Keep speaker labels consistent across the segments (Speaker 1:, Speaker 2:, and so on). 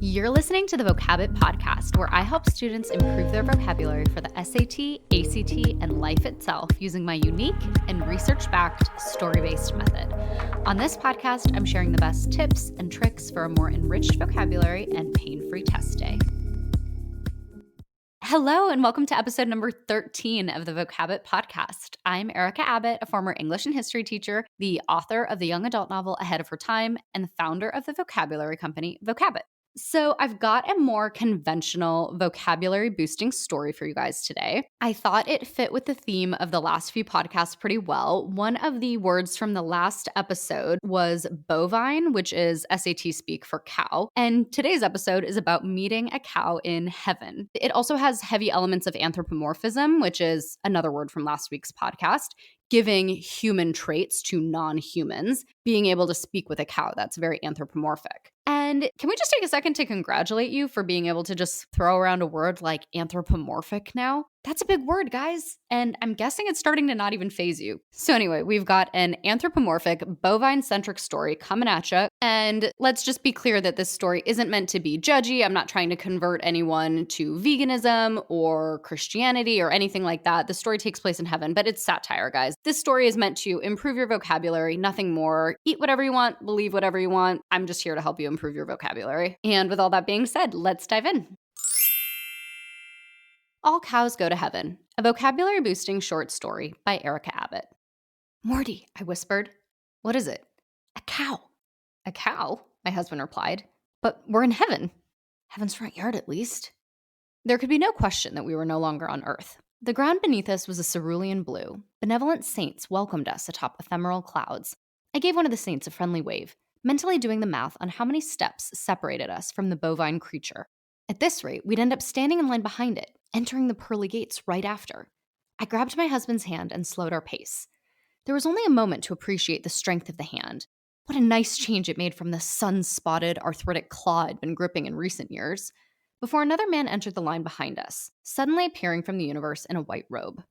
Speaker 1: You're listening to the Vocabbett podcast, where I help students improve their vocabulary for the SAT, ACT, and life itself using my unique and research-backed story-based method. On this podcast, I'm sharing the best tips and tricks for a more enriched vocabulary and pain-free test day. Hello, and welcome to episode number 13 of the Vocabbett podcast. I'm Erica Abbott, a former English and history teacher, the author of the young adult novel Ahead of Her Time, and the founder of the vocabulary company Vocabbett. So I've got a more conventional vocabulary boosting story for you guys today. I thought it fit with the theme of the last few podcasts pretty well. One of the words from the last episode was bovine, which is SAT speak for cow. And today's episode is about meeting a cow in heaven. It also has heavy elements of anthropomorphism, which is another word from last week's podcast, giving human traits to non-humans, being able to speak with a cow. That's very anthropomorphic. And can we just take a second to congratulate you for being able to just throw around a word like anthropomorphic now? That's a big word, guys. And I'm guessing it's starting to not even faze you. So anyway, we've got an anthropomorphic, bovine-centric story coming at you. And let's just be clear that this story isn't meant to be judgy. I'm not trying to convert anyone to veganism or Christianity or anything like that. The story takes place in heaven, but it's satire, guys. This story is meant to improve your vocabulary, nothing more. Eat whatever you want, believe whatever you want. I'm just here to help you improve your vocabulary. And with all that being said, let's dive in. All Cows Go to Heaven, a vocabulary boosting short story by Erica Abbott. Morty, I whispered. What is it? A cow. A cow? My husband replied. But we're in heaven. Heaven's front yard, at least. There could be no question that we were no longer on Earth. The ground beneath us was a cerulean blue. Benevolent saints welcomed us atop ephemeral clouds. I gave one of the saints a friendly wave, mentally doing the math on how many steps separated us from the bovine creature. At this rate, we'd end up standing in line behind it, entering the pearly gates right after. I grabbed my husband's hand and slowed our pace. There was only a moment to appreciate the strength of the hand. What a nice change it made from the sun-spotted, arthritic claw I'd been gripping in recent years, before another man entered the line behind us, suddenly appearing from the universe in a white robe.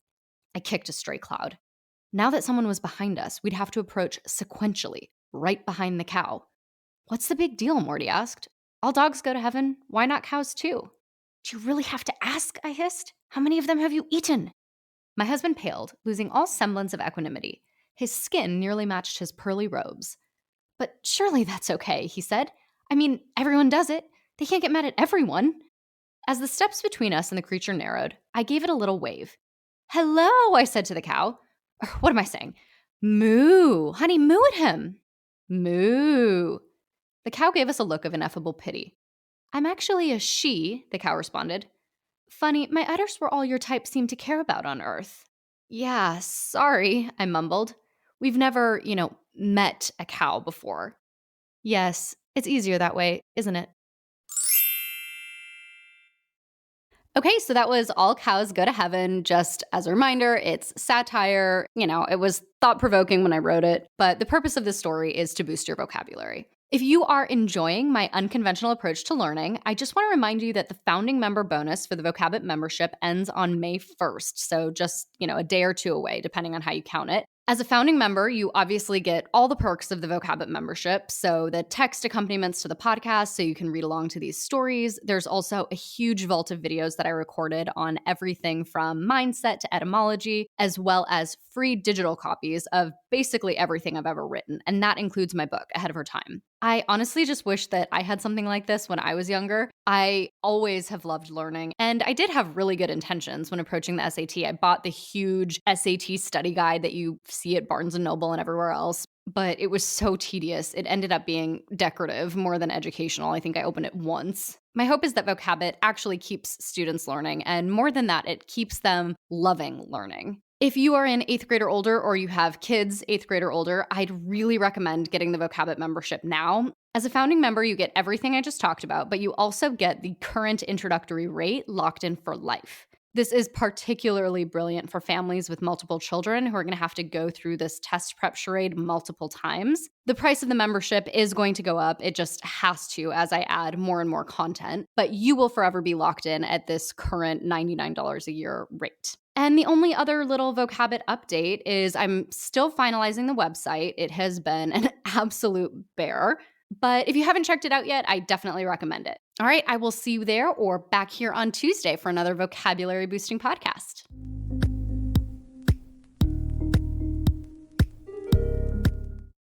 Speaker 1: I kicked a stray cloud. Now that someone was behind us, we'd have to approach sequentially, right behind the cow. What's the big deal, Morty asked. All dogs go to heaven. Why not cows too? Do you really have to ask? I hissed. How many of them have you eaten? My husband paled, losing all semblance of equanimity. His skin nearly matched his pearly robes. But surely that's okay, he said. I mean, everyone does it. They can't get mad at everyone. As the steps between us and the creature narrowed, I gave it a little wave. Hello, I said to the cow. What am I saying? Moo. Honey, moo at him. Moo. The cow gave us a look of ineffable pity. I'm actually a she, the cow responded. Funny, my udders were all your type seemed to care about on Earth. Yeah, sorry, I mumbled. We've never, met a cow before. Yes, it's easier that way, isn't it? Okay, so that was All Cows Go to Heaven. Just as a reminder, it's satire. It was thought-provoking when I wrote it, but the purpose of this story is to boost your vocabulary. If you are enjoying my unconventional approach to learning, I just want to remind you that the founding member bonus for the Vocabbett membership ends on May 1st, so just, a day or two away, depending on how you count it. As a founding member, you obviously get all the perks of the Vocabbett membership, so the text accompaniments to the podcast so you can read along to these stories. There's also a huge vault of videos that I recorded on everything from mindset to etymology, as well as free digital copies of basically everything I've ever written, and that includes my book, Ahead of Her Time. I honestly just wish that I had something like this when I was younger. I always have loved learning, and I did have really good intentions when approaching the SAT. I bought the huge SAT study guide that you see at Barnes & Noble and everywhere else, but it was so tedious. It ended up being decorative more than educational. I think I opened it once. My hope is that Vocabbett actually keeps students learning, and more than that, it keeps them loving learning. If you are in 8th grade or older, or you have kids 8th grade or older, I'd really recommend getting the Vocabbett membership now. As a founding member, you get everything I just talked about, but you also get the current introductory rate locked in for life. This is particularly brilliant for families with multiple children who are going to have to go through this test prep charade multiple times. The price of the membership is going to go up. It just has to as I add more and more content, but you will forever be locked in at this current $99 a year rate. And the only other little Vocabbett update is I'm still finalizing the website. It has been an absolute bear. But if you haven't checked it out yet, I definitely recommend it. All right, I will see you there or back here on Tuesday for another vocabulary boosting podcast.